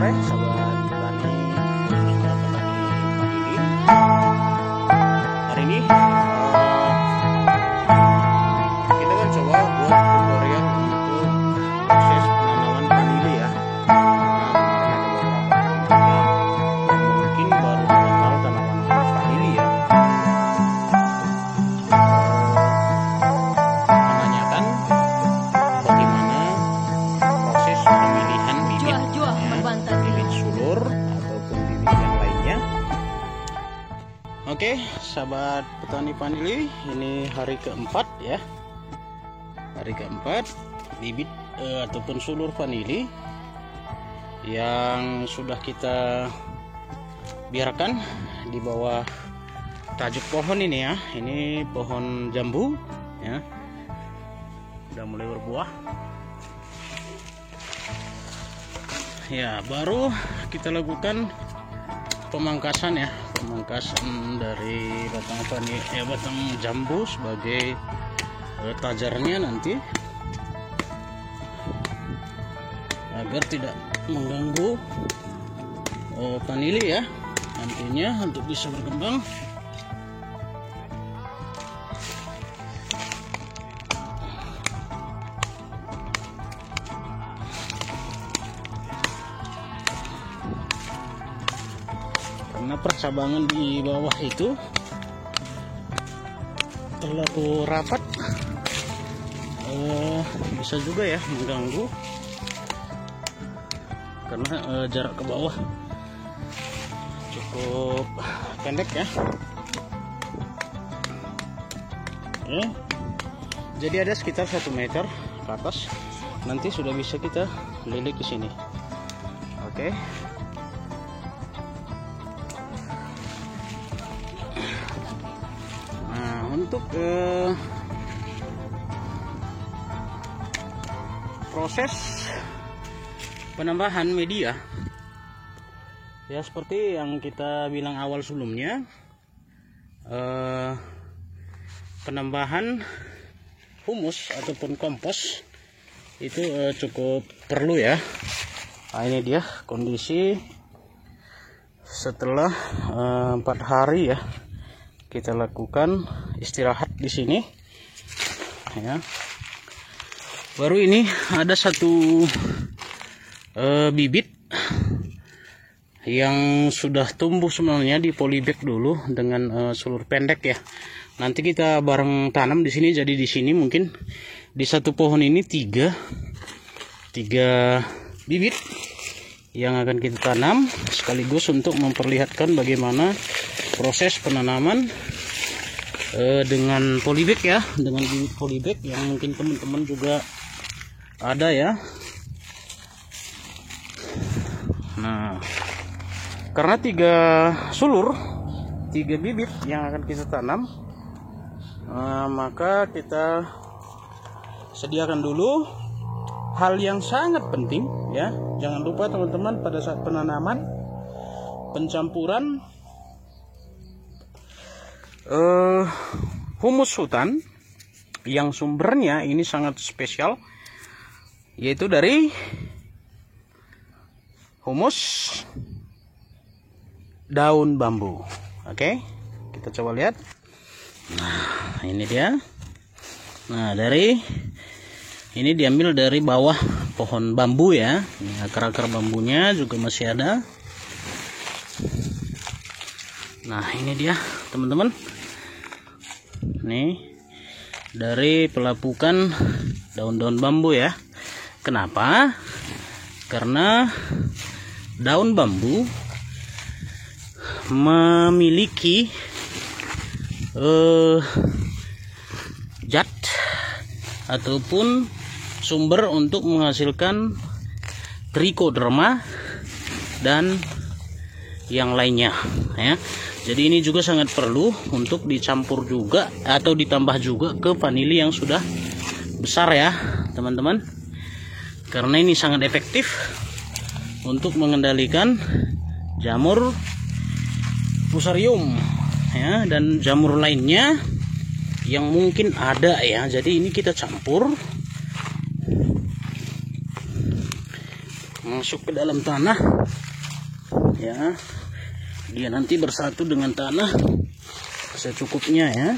sore sahabat petani, khususnya petani vanili. Hari ini kita kan coba buat tutorial untuk proses penanaman vanili ya. Mungkin baru tahu tanaman vanili ya. Menanyakan bagaimana proses pemilihan bibit, bibit sulur ataupun bibit yang lainnya. Oke, sahabat petani vanili, ini hari keempat ya. Hari keempat bibit ataupun sulur vanili yang sudah kita biarkan di bawah tajuk pohon ini ya. Ini pohon jambu ya, udah mulai berbuah ya. Baru kita lakukan pemangkasan ya, pemangkasan dari batang vanili batang jambu sebagai tajarnya nanti, agar tidak mengganggu vanili ya nantinya untuk bisa berkembang. Karena percabangan di bawah itu terlalu rapat, bisa juga ya mengganggu, karena jarak ke bawah cukup pendek ya. Oke, jadi ada sekitar 1 meter ke atas, nanti sudah bisa kita lilik ke sini. Oke. Untuk proses penambahan media ya, seperti yang kita bilang awal sebelumnya, penambahan humus ataupun kompos itu cukup perlu ya. Nah, ini dia kondisi setelah 4 hari ya kita lakukan istirahat di sini ya. Baru ini ada satu bibit yang sudah tumbuh sebenarnya di polybag dulu dengan sulur pendek ya. Nanti kita bareng tanam di sini. Jadi di sini mungkin di satu pohon ini tiga bibit yang akan kita tanam sekaligus untuk memperlihatkan bagaimana proses penanaman dengan polybag ya, dengan bibit polybag yang mungkin teman-teman juga ada ya. Nah, karena 3 sulur, 3 bibit yang akan kita tanam, maka kita sediakan dulu hal yang sangat penting ya. Jangan lupa teman-teman, pada saat penanaman pencampuran humus hutan yang sumbernya ini sangat spesial, yaitu dari humus daun bambu. Oke, kita coba lihat. Nah, ini dia. Nah, dari ini diambil dari bawah pohon bambu ya. Akar-akar bambunya juga masih ada. Nah, ini dia teman-teman. Nih, dari pelapukan daun-daun bambu ya. Kenapa? Karena daun bambu memiliki zat ataupun sumber untuk menghasilkan trichoderma dan yang lainnya ya. Jadi ini juga sangat perlu untuk dicampur juga atau ditambah juga ke vanili yang sudah besar ya teman-teman, karena ini sangat efektif untuk mengendalikan jamur fusarium ya, dan jamur lainnya yang mungkin ada ya. Jadi ini kita campur masuk ke dalam tanah ya. Dia nanti bersatu dengan tanah secukupnya ya.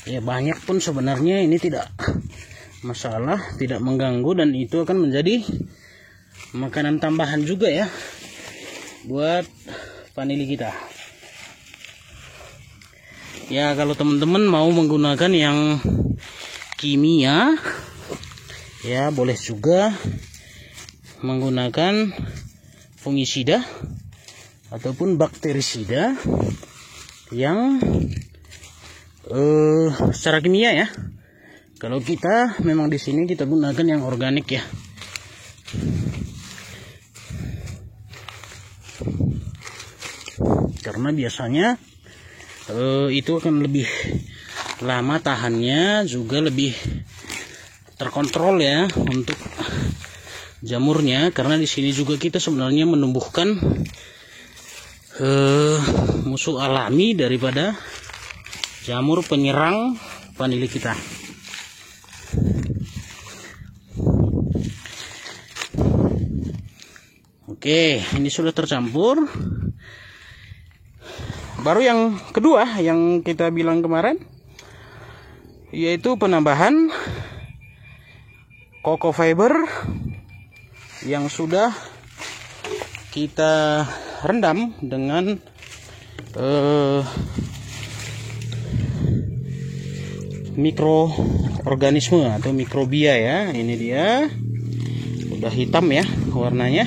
Ya banyak pun sebenarnya ini tidak masalah, tidak mengganggu, dan itu akan menjadi makanan tambahan juga ya buat vanili kita. Ya kalau teman-teman mau menggunakan yang kimia ya boleh juga menggunakan fungisida ataupun bakterisida yang secara kimia ya. Kalau kita memang di sini kita gunakan yang organik ya. Karena biasanya itu akan lebih lama tahannya, juga lebih terkontrol ya untuk jamurnya. Karena di sini juga kita sebenarnya menumbuhkan musuh alami daripada jamur penyerang vanili kita. Oke, ini sudah tercampur. Baru yang kedua yang kita bilang kemarin, yaitu penambahan coco fiber yang sudah kita rendam dengan mikroorganisme atau mikrobia ya. Ini dia udah hitam ya warnanya,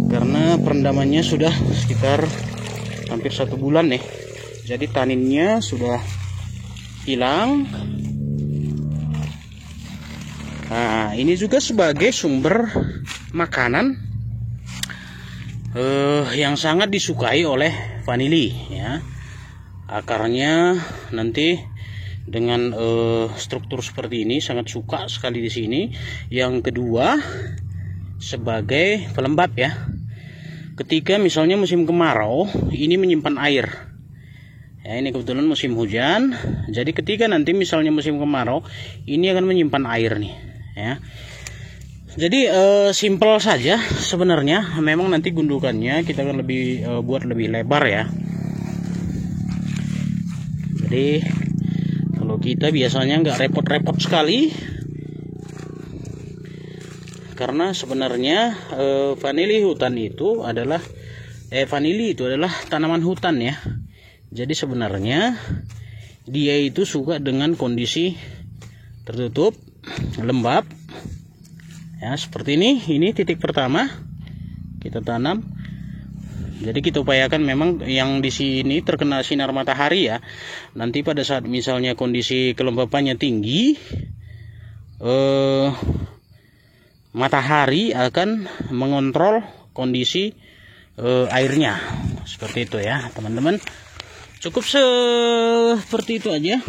karena perendamannya sudah sekitar hampir 1 bulan nih. Jadi taninnya sudah hilang. Nah ini juga sebagai sumber makanan yang sangat disukai oleh vanili ya. Akarnya nanti dengan struktur seperti ini sangat suka sekali di sini. Yang kedua sebagai pelembab ya. Ketika misalnya musim kemarau ini menyimpan air ya, ini kebetulan musim hujan, jadi ketika nanti misalnya musim kemarau ini akan menyimpan air nih ya. Jadi simple saja sebenarnya, memang nanti gundukannya kita akan lebih buat lebih lebar ya. Jadi kalau kita biasanya nggak repot-repot sekali, karena sebenarnya vanili hutan itu adalah vanili itu adalah tanaman hutan ya. Jadi sebenarnya dia itu suka dengan kondisi tertutup, lembab ya, seperti ini. Ini titik pertama kita tanam. Jadi kita upayakan memang yang di sini terkena sinar matahari ya. Nanti pada saat misalnya kondisi kelembapannya tinggi, matahari akan mengontrol kondisi airnya, seperti itu ya teman-teman. Cukup seperti itu aja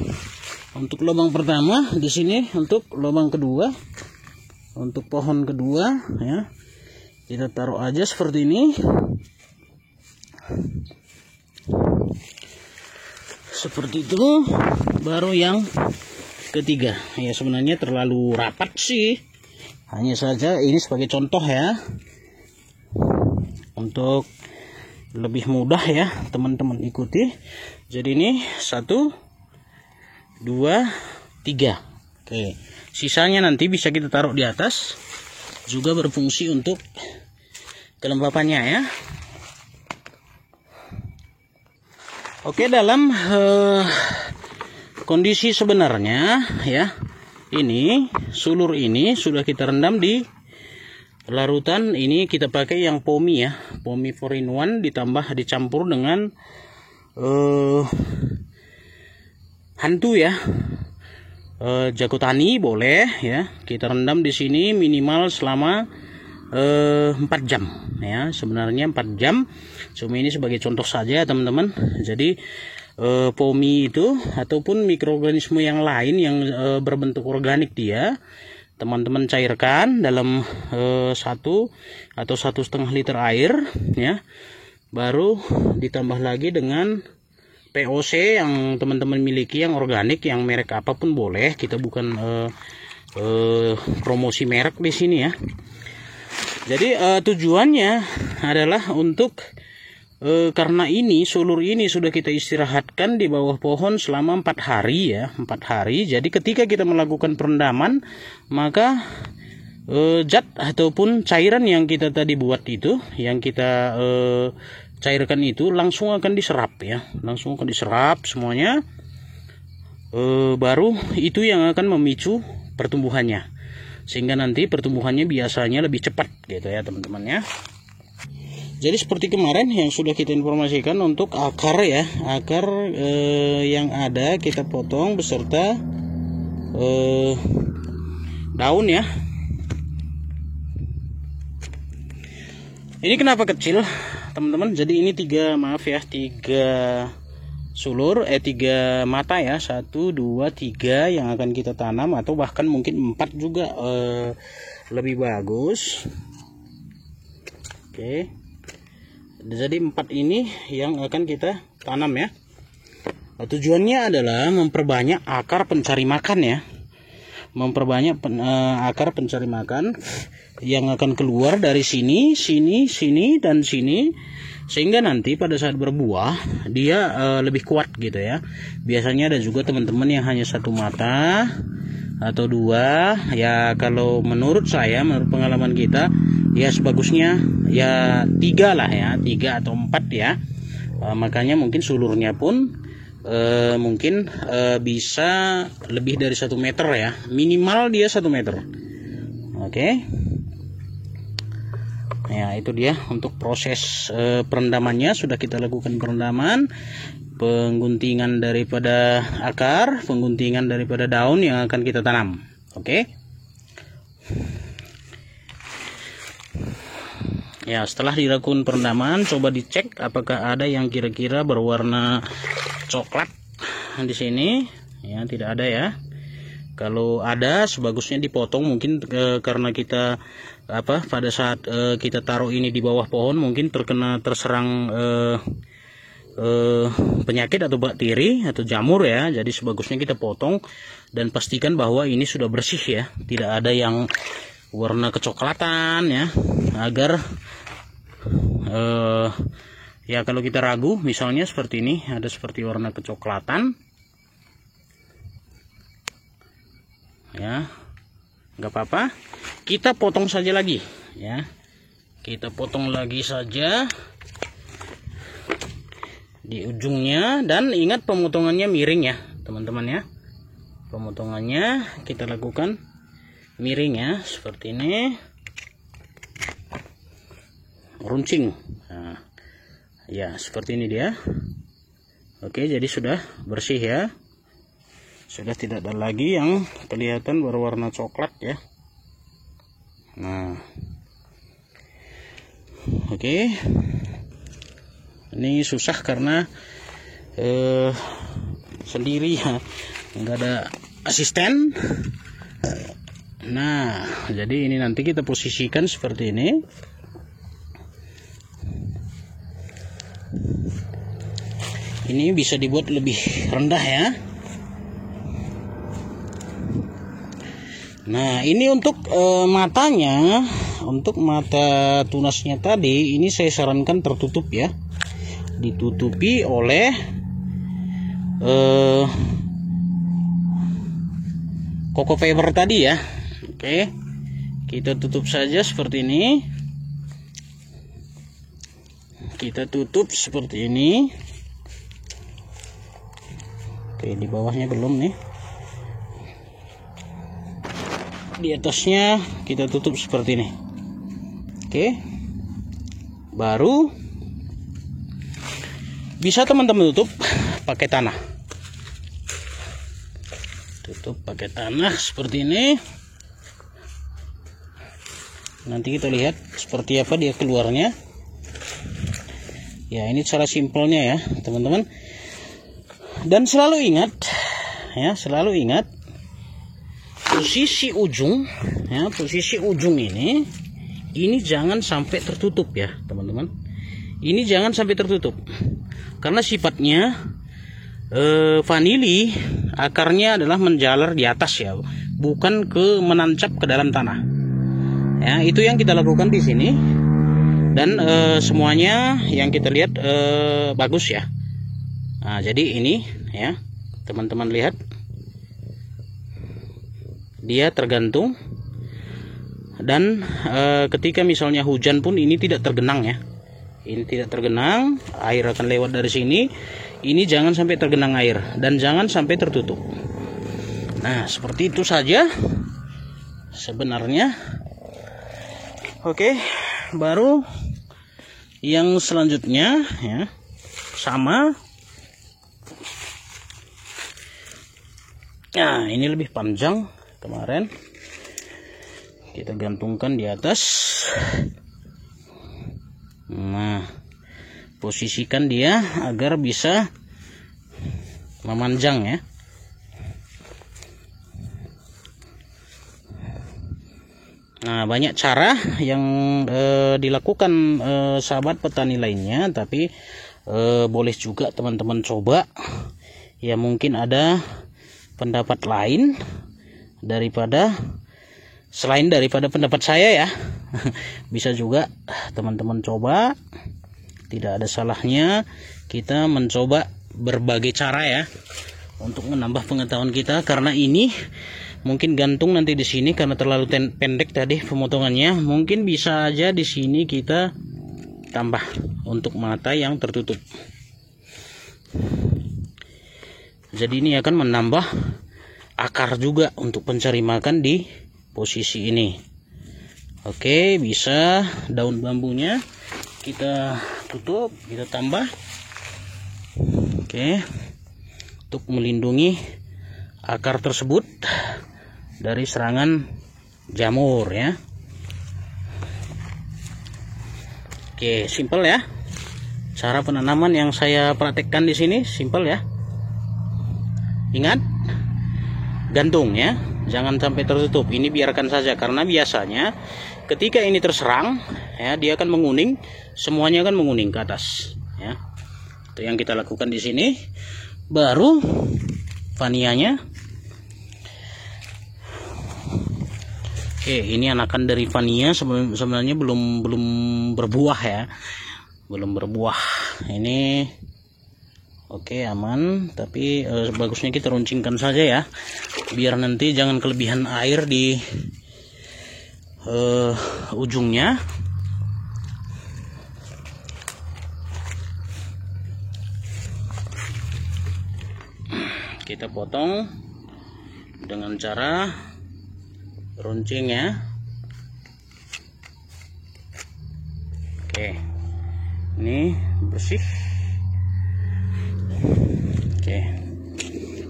untuk lubang pertama. Di sini untuk lubang kedua, untuk pohon kedua ya, kita taruh aja seperti ini. Seperti itu. Baru yang ketiga ya, sebenarnya terlalu rapat sih, hanya saja ini sebagai contoh ya, untuk lebih mudah ya teman-teman ikuti. Jadi ini 1, 2, 3. Oke, sisanya nanti bisa kita taruh di atas, juga berfungsi untuk kelembapannya ya. Oke, dalam kondisi sebenarnya ya, ini sulur ini sudah kita rendam di larutan. Ini kita pakai yang POMI ya, POMI 4-in-1 dicampur dengan hantu ya, jago tani boleh ya. Kita rendam di sini minimal selama 4 jam ya, sebenarnya 4 jam. Cuma ini sebagai contoh saja teman-teman. Jadi POMI itu ataupun mikroorganisme yang lain yang berbentuk organik, dia teman-teman cairkan dalam 1 atau 1,5 liter air ya. Baru ditambah lagi dengan POC yang teman-teman miliki, yang organik, yang merek apapun boleh. Kita bukan promosi merek di sini ya. Jadi tujuannya adalah untuk karena ini sulur ini sudah kita istirahatkan di bawah pohon selama 4 hari ya, 4 hari. Jadi ketika kita melakukan perendaman, maka zat ataupun cairan yang kita tadi buat itu, yang kita cairkan itu langsung akan diserap ya, langsung akan diserap semuanya. Baru itu yang akan memicu pertumbuhannya, sehingga nanti pertumbuhannya biasanya lebih cepat gitu ya teman-teman ya. Jadi seperti kemarin yang sudah kita informasikan untuk akar ya, akar yang ada kita potong beserta daun ya. Ini kenapa kecil teman-teman? Jadi ini 3 sulur 3 mata ya, 1 2 3 yang akan kita tanam, atau bahkan mungkin 4 juga lebih bagus. Oke. Jadi 4 ini yang akan kita tanam ya. Tujuannya adalah memperbanyak akar pencari makan ya, memperbanyak akar pencari makan yang akan keluar dari sini, sini, dan sini, sehingga nanti pada saat berbuah dia lebih kuat gitu ya. Biasanya ada juga teman-teman yang hanya 1 mata atau 2 ya. Kalau menurut saya, menurut pengalaman kita ya, sebagusnya ya 3 lah ya, 3 atau 4 ya. Makanya mungkin sulurnya pun mungkin bisa lebih dari 1 meter ya, minimal dia 1 meter. Oke. Ya itu dia untuk proses perendamannya. Sudah kita lakukan perendaman, pengguntingan daripada akar, pengguntingan daripada daun yang akan kita tanam. Oke. Ya, setelah dilakukan perendaman, coba dicek apakah ada yang kira-kira berwarna coklat di sini. Ya, tidak ada ya. Kalau ada, sebagusnya dipotong. Mungkin karena kita pada saat kita taruh ini di bawah pohon mungkin terserang penyakit atau bakteri atau jamur ya. Jadi sebagusnya kita potong dan pastikan bahwa ini sudah bersih ya, tidak ada yang warna kecoklatan ya, agar ya kalau kita ragu misalnya seperti ini, ada seperti warna kecoklatan ya, nggak apa-apa, kita potong saja lagi ya, kita potong lagi saja di ujungnya. Dan ingat pemotongannya miring ya teman-teman ya, pemotongannya kita lakukan miring ya, seperti ini, runcing. Nah, ya seperti ini dia. Oke, jadi sudah bersih ya, sudah tidak ada lagi yang kelihatan berwarna coklat ya. Nah, oke, ini susah karena sendiri ya, nggak ada asisten. Nah, jadi ini nanti kita posisikan seperti ini. Ini bisa dibuat lebih rendah ya. Nah, ini untuk matanya, untuk mata tunasnya tadi, ini saya sarankan tertutup ya, ditutupi oleh coco fiber tadi ya. Oke, kita tutup saja seperti ini, kita tutup seperti ini. Oke, di bawahnya belum nih, di atasnya kita tutup seperti ini. Oke, baru bisa teman-teman tutup pakai tanah, tutup pakai tanah seperti ini. Nanti kita lihat seperti apa dia keluarnya ya. Ini cara simpelnya ya teman-teman. Dan selalu ingat ya, selalu ingat posisi ujung ya, posisi ujung ini jangan sampai tertutup ya teman-teman. Ini jangan sampai tertutup karena sifatnya vanili akarnya adalah menjalar di atas ya, bukan menancap ke dalam tanah. Ya, itu yang kita lakukan di sini. Dan semuanya yang kita lihat bagus ya. Nah, jadi ini ya, teman-teman lihat, dia tergantung. Dan ketika misalnya hujan pun ini tidak tergenang ya. Ini tidak tergenang, air akan lewat dari sini. Ini jangan sampai tergenang air dan jangan sampai tertutup. Nah, seperti itu saja sebenarnya. Oke, baru yang selanjutnya ya, sama. Nah, ini lebih panjang. Kemarin kita gantungkan di atas. Nah, posisikan dia agar bisa memanjang ya. Nah, banyak cara yang dilakukan sahabat petani lainnya, tapi boleh juga teman-teman coba. Ya, mungkin ada pendapat lain selain daripada pendapat saya ya. Bisa juga teman-teman coba. Tidak ada salahnya kita mencoba berbagai cara ya, untuk menambah pengetahuan kita. Karena ini mungkin gantung nanti di sini karena terlalu pendek tadi pemotongannya. Mungkin bisa aja di sini kita tambah untuk mata yang tertutup. Jadi ini akan menambah akar juga untuk pencari makan di posisi ini. Oke, bisa daun bambunya kita tutup, kita tambah. Oke, untuk melindungi akar tersebut dari serangan jamur ya. Oke, simpel ya. Cara penanaman yang saya praktekkan di sini simpel ya. Ingat, gantung ya, jangan sampai tertutup. Ini biarkan saja karena biasanya ketika ini terserang ya, dia akan menguning, semuanya akan menguning ke atas ya. Itu yang kita lakukan di sini. Baru vanianya. Oke, ini anakan dari vania sebenarnya belum berbuah ya. Belum berbuah. Ini oke, aman, tapi bagusnya kita runcingkan saja ya. Biar nanti jangan kelebihan air di ujungnya. Kita potong dengan cara runcing ya. Oke, ini bersih. Oke,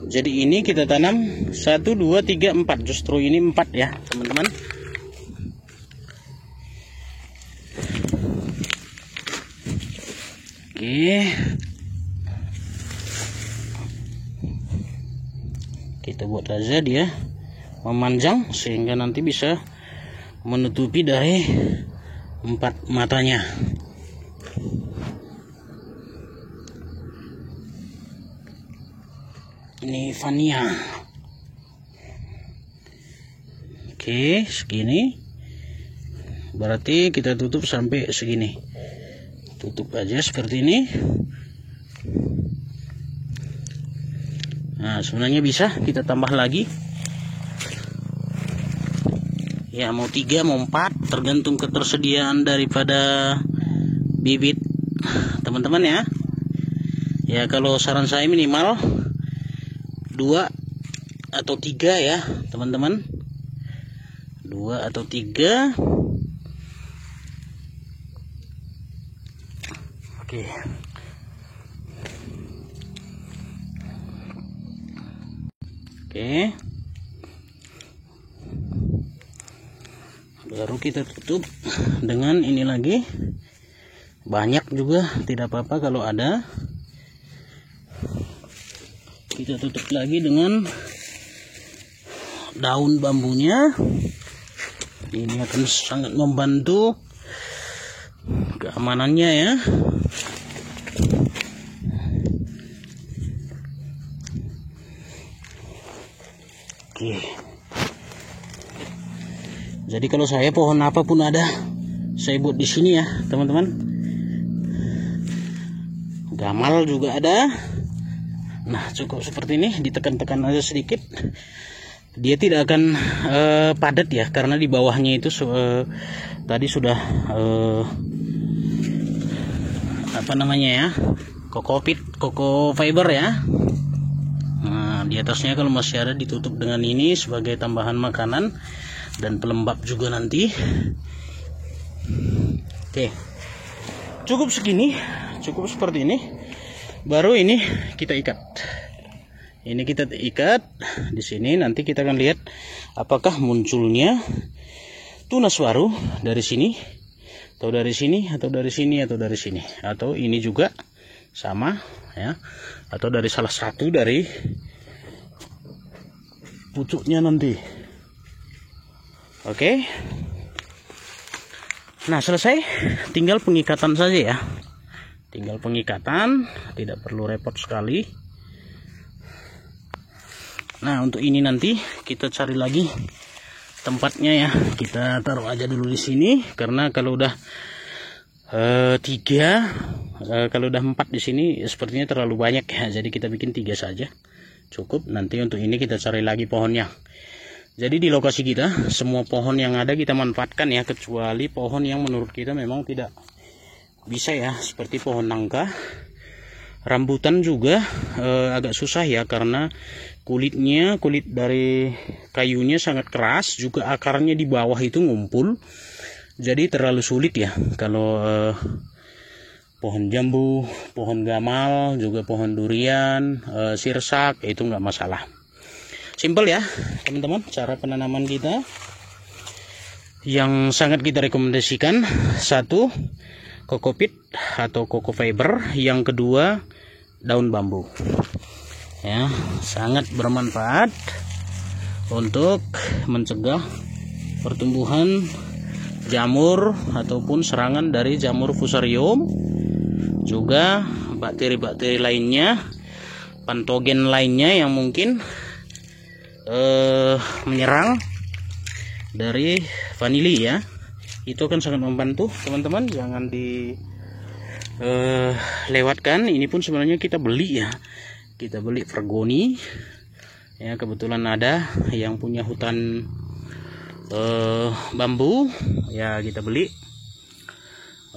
jadi ini kita tanam 1, 2, 3, 4. Justru ini 4 ya teman-teman. Oke, kita buat aja dia memanjang sehingga nanti bisa menutupi dari 4 matanya. Ini vania. Oke, segini. Berarti kita tutup sampai segini. Tutup aja seperti ini. Nah, sebenarnya bisa kita tambah lagi. Ya, mau 3 mau 4 tergantung ketersediaan daripada bibit teman-teman ya. Ya, kalau saran saya minimal 2 atau 3 ya teman-teman. 2 atau 3. Oke. Oke. Baru kita tutup dengan ini lagi. Banyak juga tidak apa-apa kalau ada. Kita tutup lagi dengan daun bambunya. Ini akan sangat membantu keamanannya ya. Oke. Jadi kalau saya pohon apapun ada, saya buat di sini ya teman-teman. Gamal juga ada. Nah cukup seperti ini, ditekan-tekan aja sedikit. Dia tidak akan padat ya, karena di bawahnya itu tadi sudah apa namanya ya, koko fiber ya. Nah di atasnya kalau masih ada ditutup dengan ini sebagai tambahan makanan dan pelembab juga nanti. Oke, cukup segini, cukup seperti ini. Baru ini kita ikat. Ini kita ikat di sini. Nanti kita akan lihat apakah munculnya tunas baru dari sini, atau dari sini, atau dari sini, atau dari sini, atau ini juga sama ya, atau dari salah satu dari pucuknya nanti. Oke. Nah selesai, tinggal pengikatan saja ya. Tinggal pengikatan, tidak perlu repot sekali. Nah untuk ini nanti kita cari lagi tempatnya ya. Kita taruh aja dulu di sini, karena kalau udah 3, kalau udah 4 di sini sepertinya terlalu banyak ya. Jadi kita bikin 3 saja cukup. Nanti untuk ini kita cari lagi pohonnya. Jadi di lokasi kita semua pohon yang ada kita manfaatkan ya, kecuali pohon yang menurut kita memang tidak bisa ya, seperti pohon nangka. Rambutan juga agak susah ya, karena kulit dari kayunya sangat keras, juga akarnya di bawah itu ngumpul, jadi terlalu sulit ya. Kalau pohon jambu, pohon gamal, juga pohon durian, sirsak itu nggak masalah. Simple ya teman-teman cara penanaman kita, yang sangat kita rekomendasikan. 1, kokopit atau koko fiber, yang kedua daun bambu ya, sangat bermanfaat untuk mencegah pertumbuhan jamur ataupun serangan dari jamur fusarium, juga bakteri-bakteri lainnya, patogen lainnya yang mungkin menyerang dari vanili ya. Itu akan sangat membantu teman-teman, jangan dilewatkan. Ini pun sebenarnya kita beli ya, kita beli Vergoni ya, kebetulan ada yang punya hutan bambu ya, kita beli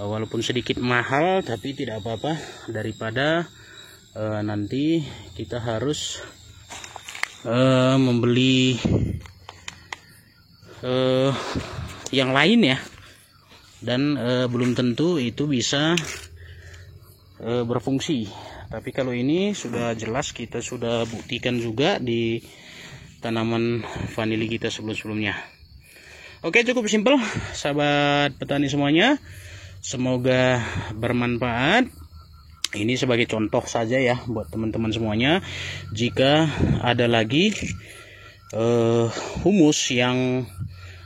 walaupun sedikit mahal, tapi tidak apa-apa daripada nanti kita harus membeli yang lain ya, dan belum tentu itu bisa berfungsi. Tapi kalau ini sudah jelas, kita sudah buktikan juga di tanaman vanili kita sebelum-sebelumnya. Oke, cukup simpel sahabat petani semuanya, semoga bermanfaat. Ini sebagai contoh saja ya buat teman-teman semuanya. Jika ada lagi humus yang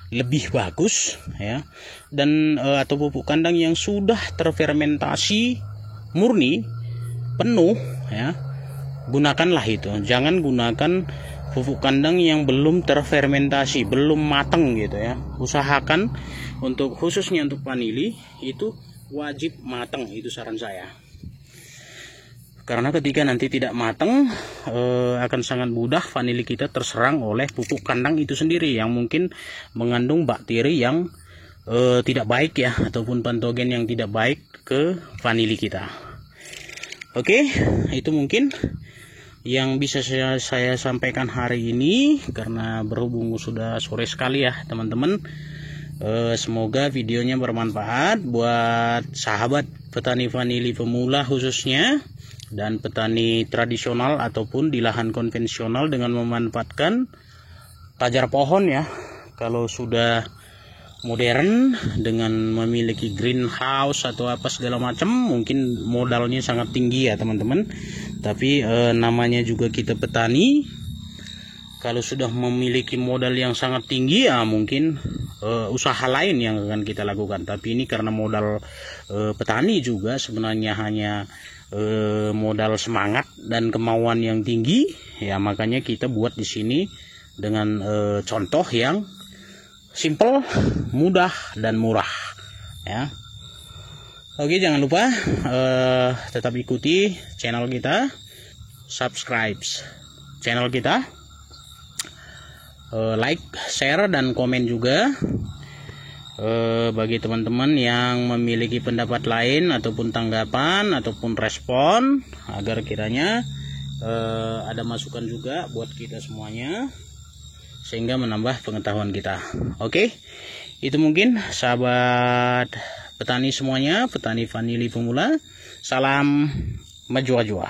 lebih bagus ya, dan atau pupuk kandang yang sudah terfermentasi murni penuh ya, gunakanlah itu. Jangan gunakan pupuk kandang yang belum terfermentasi, belum matang gitu ya. Usahakan untuk khususnya untuk vanili itu wajib matang, itu saran saya. Karena ketika nanti tidak matang akan sangat mudah vanili kita terserang oleh pupuk kandang itu sendiri, yang mungkin mengandung bakteri yang tidak baik ya, ataupun patogen yang tidak baik ke vanili kita. Oke, itu mungkin yang bisa saya sampaikan hari ini, karena berhubung sudah sore sekali ya teman-teman. Semoga videonya bermanfaat buat sahabat petani vanili pemula khususnya, dan petani tradisional ataupun di lahan konvensional dengan memanfaatkan tajar pohon ya. Kalau sudah modern dengan memiliki greenhouse atau apa segala macam, mungkin modalnya sangat tinggi ya teman-teman. Tapi namanya juga kita petani, kalau sudah memiliki modal yang sangat tinggi ya mungkin usaha lain yang akan kita lakukan. Tapi ini karena modal petani juga sebenarnya hanya modal semangat dan kemauan yang tinggi ya, makanya kita buat di sini dengan contoh yang simple, mudah dan murah ya. Oke, jangan lupa tetap ikuti channel kita, subscribe channel kita, like, share dan komen juga. Bagi teman-teman yang memiliki pendapat lain ataupun tanggapan ataupun respon, agar kiranya ada masukan juga buat kita semuanya, sehingga menambah pengetahuan kita. Oke, itu mungkin sahabat petani semuanya, petani vanili pemula. Salam maju-maju.